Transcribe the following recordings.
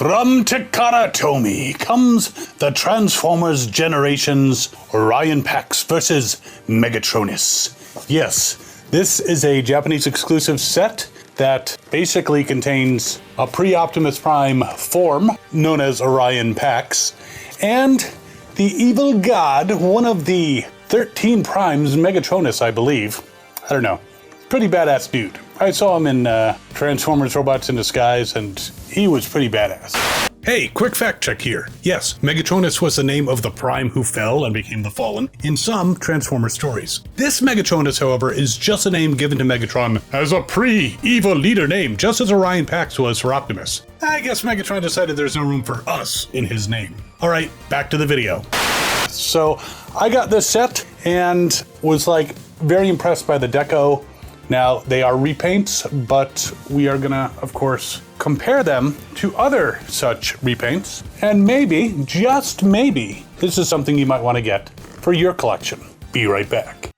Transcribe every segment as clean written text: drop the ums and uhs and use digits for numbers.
From Takara Tomy comes the Transformers Generations Orion Pax versus Megatronus. Yes, this is a Japanese exclusive set that basically contains a pre-Optimus Prime form known as Orion Pax and the evil god, one of the 13 Primes, Megatronus, I believe. I don't know. Pretty badass dude. I saw him in Transformers Robots in Disguise, and he was pretty badass. Hey, quick fact check here. Yes, Megatronus was the name of the Prime who fell and became the Fallen in some Transformers stories. This Megatronus, however, is just a name given to Megatron as a pre-evil leader name, just as Orion Pax was for Optimus. I guess Megatron decided there's no room for us in his name. Alright, back to the video. So, I got this set and was like very impressed by the deco. Now, they are repaints, but we are gonna, of course, compare them to other such repaints, and maybe, just maybe, this is something you might want to get for your collection. Be right back.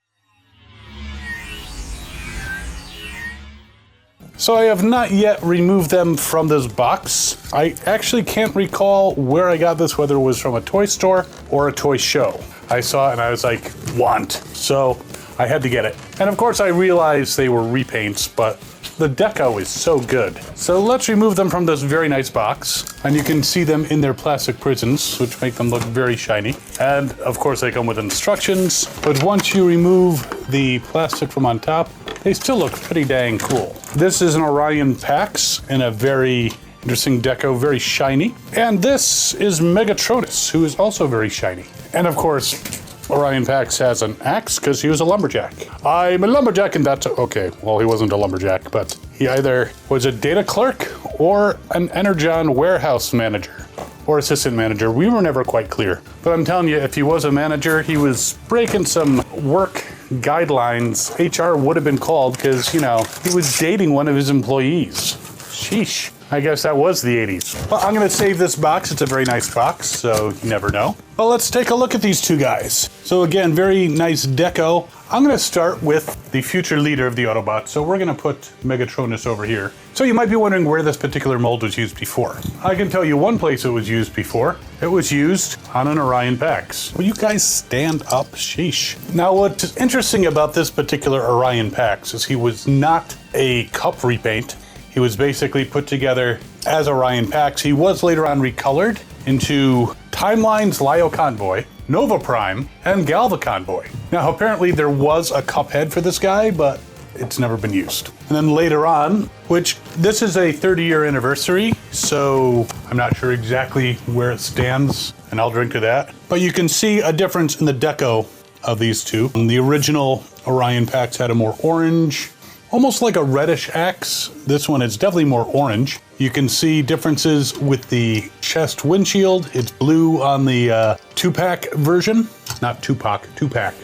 So I have not yet removed them from this box. I actually can't recall where I got this, whether it was from a toy store or a toy show. I saw it and I was like, want. So I had to get it. And of course I realized they were repaints, but the deco is so good. So let's remove them from this very nice box. And you can see them in their plastic prisons, which make them look very shiny. And of course they come with instructions, but once you remove the plastic from on top, they still look pretty dang cool. This is an Orion Pax in a very interesting deco, very shiny. And this is Megatronus, who is also very shiny. And of course, Orion Pax has an axe because he was a lumberjack. I'm a lumberjack and that's okay. Well, he wasn't a lumberjack, but he either was a data clerk or an Energon warehouse manager or assistant manager. We were never quite clear. But I'm telling you, if he was a manager, he was breaking some work guidelines. HR would have been called because, you know, he was dating one of his employees. Sheesh. I guess that was the 80s. Well, I'm gonna save this box. It's a very nice box, so you never know. Well, let's take a look at these two guys. So again, very nice deco. I'm gonna start with the future leader of the Autobots. So we're gonna put Megatronus over here. So you might be wondering where this particular mold was used before. I can tell you one place it was used before. It was used on an Orion Pax. Will you guys stand up? Sheesh. Now, what's interesting about this particular Orion Pax is he was not a cup repaint. He was basically put together as Orion Pax. He was later on recolored into Timeline's Lio Convoy, Nova Prime, and Galva Convoy. Now, apparently there was a cup head for this guy, but it's never been used. And then later on, which this is a 30-year anniversary, so I'm not sure exactly where it stands, and I'll drink to that. But you can see a difference in the deco of these two. The original Orion Pax had a more orange, almost like a reddish axe. This one is definitely more orange. You can see differences with the chest windshield. It's blue on the 2-pack version. Not 2-pack, 2-pack.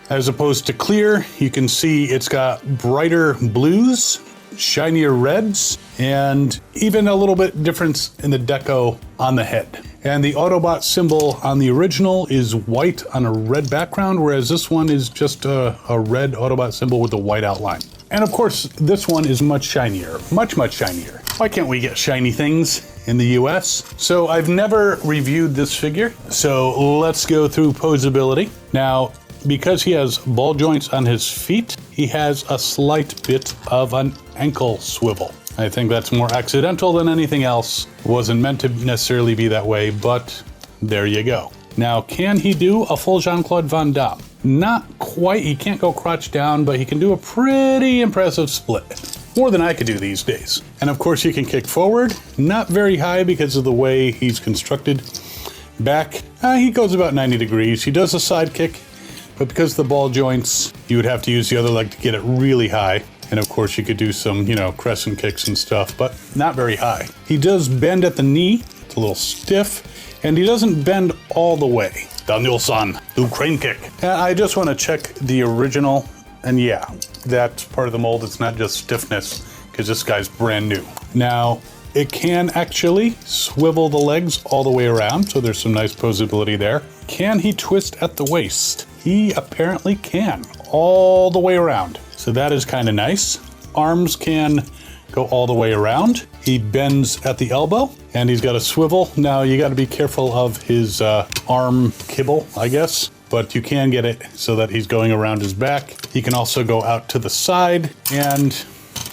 As opposed to clear, you can see it's got brighter blues, shinier reds, and even a little bit difference in the deco on the head. And the Autobot symbol on the original is white on a red background, whereas this one is just a red Autobot symbol with a white outline. And of course, this one is much shinier, much shinier. Why can't we get shiny things in the US? So I've never reviewed this figure, so let's go through posability. Now, because he has ball joints on his feet, he has a slight bit of an ankle swivel. I think that's more accidental than anything else. Wasn't meant to necessarily be that way, but there you go. Now, can he do a full Jean-Claude Van Damme? Not quite. He can't go crotch down, but he can do a pretty impressive split. More than I could do these days. And of course, he can kick forward. Not very high because of the way he's constructed. Back, he goes about 90 degrees. He does a side kick, but because of the ball joints, you would have to use the other leg to get it really high. And of course, you could do some, you know, crescent kicks and stuff, but not very high. He does bend at the knee. It's a little stiff, and he doesn't bend all the way. Daniel-san, do crane kick. And I just want to check the original, and yeah, that's part of the mold. It's not just stiffness, because this guy's brand new. Now, it can actually swivel the legs all the way around, so there's some nice posability there. Can he twist at the waist? He apparently can, all the way around. So that is kind of nice. Arms can go all the way around. He bends at the elbow, And he's got a swivel. Now you got to be careful of his arm kibble, I guess. But you can get it so that he's going around his back. He can also go out to the side and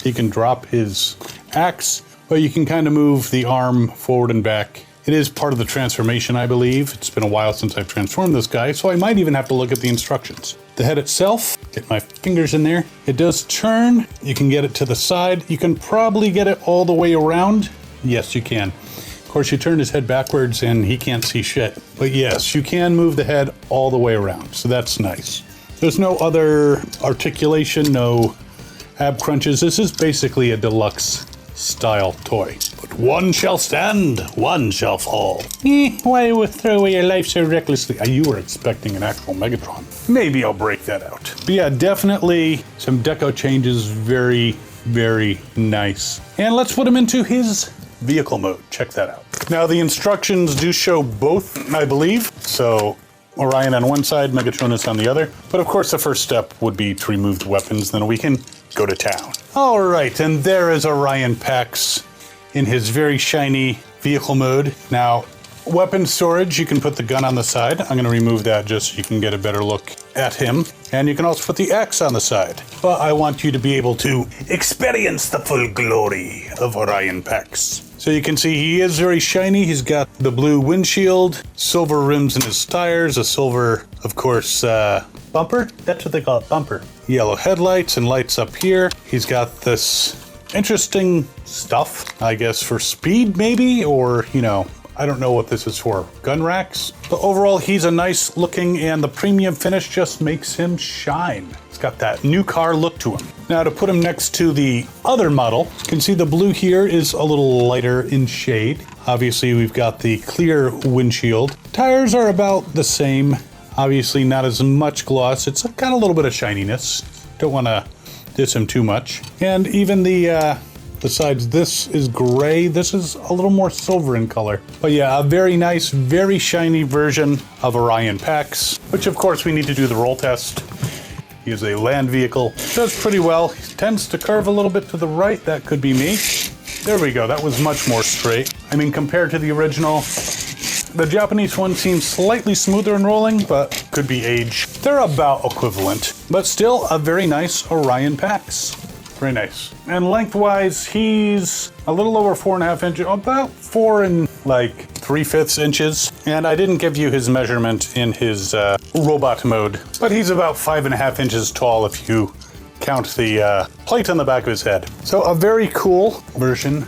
he can drop his axe, but you can kind of move the arm forward and back. It is part of the transformation, I believe. It's been a while since I've transformed this guy, so I might even have to look at the instructions. The head itself, get my fingers in there. It does turn. You can get it to the side. You can probably get it all the way around. Yes, you can. Of course, you turn his head backwards and he can't see shit. But yes, you can move the head all the way around, so that's nice. There's no other articulation, no ab crunches. This is basically a deluxe style toy. But one shall stand, one shall fall. Why would throw away your life so recklessly? You were expecting an actual Megatron. Maybe I'll break that out. But yeah, definitely some deco changes. Very, very nice. And let's put him into his vehicle mode. Check that out. Now the instructions do show both, I believe. So Orion on one side, Megatronus on the other. But of course the first step would be to remove the weapons, then we can go to town. All right, and there is Orion Pax in his very shiny vehicle mode. Now, weapon storage, you can put the gun on the side. I'm gonna remove that just so you can get a better look at him. And you can also put the axe on the side. But I want you to be able to experience the full glory of Orion Pax. So you can see he is very shiny. He's got the blue windshield, silver rims in his tires, a silver, of course, bumper. That's what they call it, bumper. Yellow headlights and lights up here. He's got this interesting stuff, I guess, for speed maybe, or, you know, I don't know what this is for. Gun racks. But overall, he's a nice looking, and the premium finish just makes him shine. It's got that new car look to him. Now to put him next to the other model, you can see the blue here is a little lighter in shade. Obviously, we've got the clear windshield. Tires are about the same. Obviously, not as much gloss. It's got a little bit of shininess. Don't want to diss him too much. And even the sides, this is gray. This is a little more silver in color. But yeah, a very nice, very shiny version of Orion Pax, which of course we need to do the roll test. He is a land vehicle. Does pretty well. He tends to curve a little bit to the right. That could be me. There we go. That was much more straight. I mean, compared to the original, the Japanese one seems slightly smoother in rolling, but could be age. They're about equivalent, but still a very nice Orion Pax. Very nice. And lengthwise, he's a little over 4.5 inches, about 4 and like 3/5 inches. And I didn't give you his measurement in his robot mode, but he's about 5.5 inches tall if you count the plate on the back of his head. So a very cool version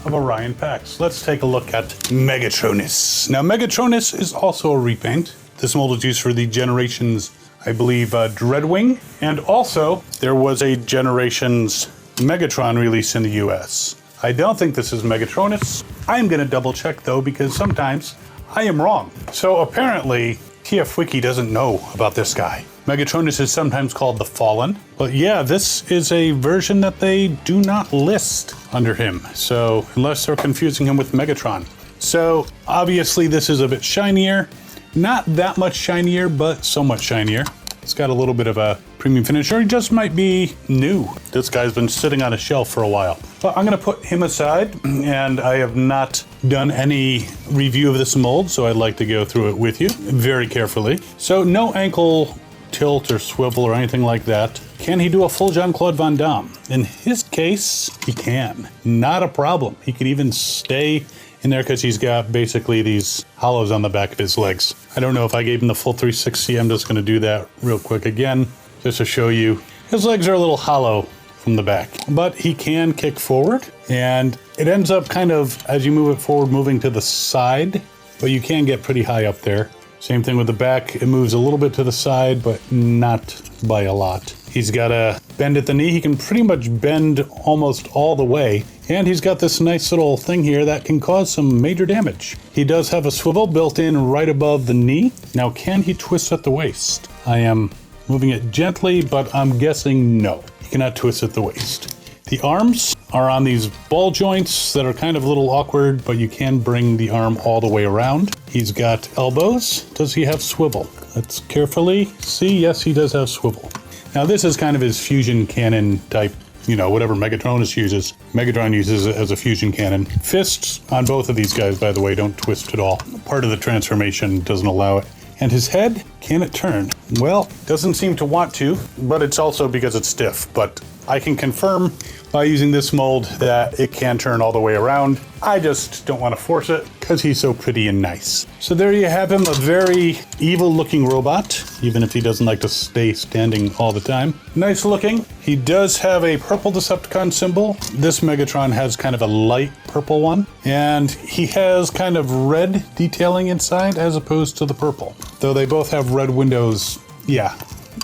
of Orion Pax. Let's take a look at Megatronus. Now Megatronus is also a repaint. This mold is used for the Generations, I believe, Dreadwing. And also, there was a Generations Megatron release in the US. I don't think this is Megatronus. I'm gonna double check though, because sometimes I am wrong. So apparently, TF Wiki doesn't know about this guy. Megatronus is sometimes called the Fallen, but yeah, this is a version that they do not list under him. So unless they're confusing him with Megatron. So obviously this is a bit shinier. Not that much shinier, but somewhat shinier. It's got a little bit of a premium finish, or he just might be new. This guy's been sitting on a shelf for a while. But I'm gonna put him aside, and I have not done any review of this mold, so I'd like to go through it with you very carefully. So no ankle tilt or swivel or anything like that. Can he do a full Jean-Claude Van Damme? In his case, he can. Not a problem. He can even stay in there because he's got basically these hollows on the back of his legs. I don't know if I gave him the full 360. I'm just going to do that real quick again, just to show you. His legs are a little hollow from the back, but he can kick forward, and it ends up kind of, as you move it forward, moving to the side, but you can get pretty high up there. Same thing with the back. It moves a little bit to the side, but not by a lot. He's got a bend at the knee. He can pretty much bend almost all the way. And he's got this nice little thing here that can cause some major damage. He does have a swivel built in right above the knee. Now, can he twist at the waist? I am moving it gently, but I'm guessing no. He cannot twist at the waist. The arms are on these ball joints that are kind of a little awkward, but you can bring the arm all the way around. He's got elbows. Does he have swivel? Let's carefully see. Yes, he does have swivel. Now this is kind of his fusion cannon type you know, whatever Megatronus uses. Megatron uses it as a fusion cannon. Fists on both of these guys, by the way, don't twist at all. Part of the transformation doesn't allow it. And his head, can it turn? Well, doesn't seem to want to, but it's also because it's stiff. But I can confirm by using this mold that it can turn all the way around. I just don't want to force it because he's so pretty and nice. So there you have him, a very evil looking robot, even if he doesn't like to stay standing all the time. Nice looking. He does have a purple Decepticon symbol. This Megatron has kind of a light purple one, and he has kind of red detailing inside as opposed to the purple. Though they both have red windows, yeah,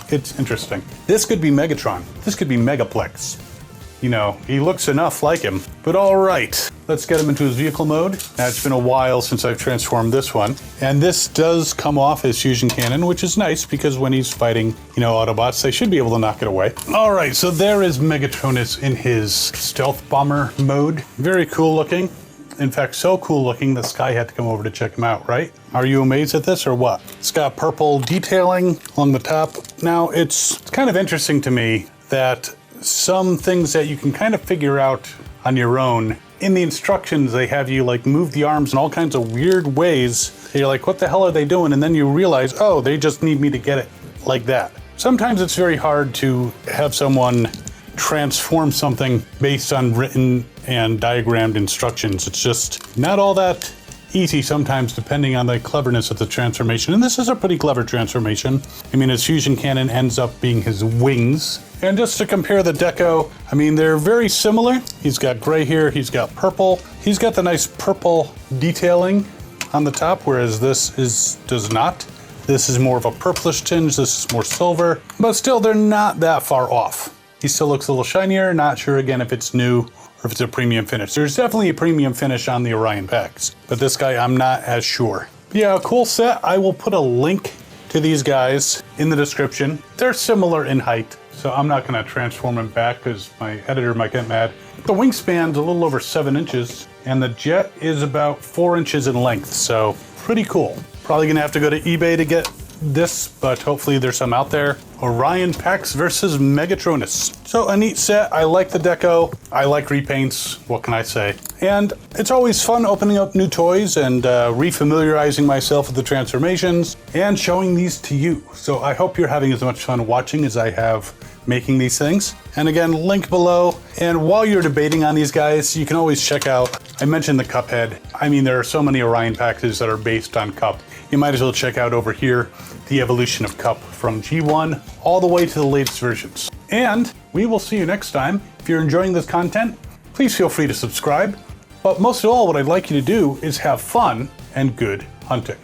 it's interesting. This could be Megatron. This could be Megaplex. You know, he looks enough like him. But all right, let's get him into his vehicle mode. Now, it's been a while since I've transformed this one. And this does come off as fusion cannon, which is nice because when he's fighting, you know, Autobots, they should be able to knock it away. All right, so there is Megatronus in his stealth bomber mode. Very cool looking. In fact, so cool looking, the Sky had to come over to check him out, right? Are you amazed at this or what? It's got purple detailing along the top. Now, it's kind of interesting to me that some things that you can kind of figure out on your own, in the instructions they have you like move the arms in all kinds of weird ways. You're like, what the hell are they doing? And then you realize, oh, they just need me to get it like that. Sometimes it's very hard to have someone transform something based on written and diagrammed instructions. It's just not all that easy sometimes, depending on the cleverness of the transformation. And this is a pretty clever transformation. I mean, his fusion cannon ends up being his wings. And just to compare the deco, I mean, they're very similar. He's got gray here, he's got purple. He's got the nice purple detailing on the top, whereas this does not. This is more of a purplish tinge, this is more silver, but still they're not that far off. He still looks a little shinier, not sure again if it's new or if it's a premium finish. There's definitely a premium finish on the Orion Pax, but this guy I'm not as sure. Yeah, a cool set. I will put a link to these guys in the description. They're similar in height, so I'm not gonna transform them back because my editor might get mad. The wingspan's a little over 7 inches, and the jet is about 4 inches in length, so pretty cool. Probably gonna have to go to eBay to get this, but hopefully there's some out there. Orion Pax versus Megatronus. So a neat set. I like the deco. I like repaints. What can I say? And it's always fun opening up new toys and refamiliarizing myself with the transformations and showing these to you. So I hope you're having as much fun watching as I have making these things. And again, link below. And while you're debating on these guys, you can always check out, I mentioned the Cup head. I mean, there are so many Orion Paxes that are based on Cup. You might as well check out over here the evolution of Cup from G1 all the way to the latest versions. And we will see you next time. If you're enjoying this content, please feel free to subscribe. But most of all, what I'd like you to do is have fun and good hunting.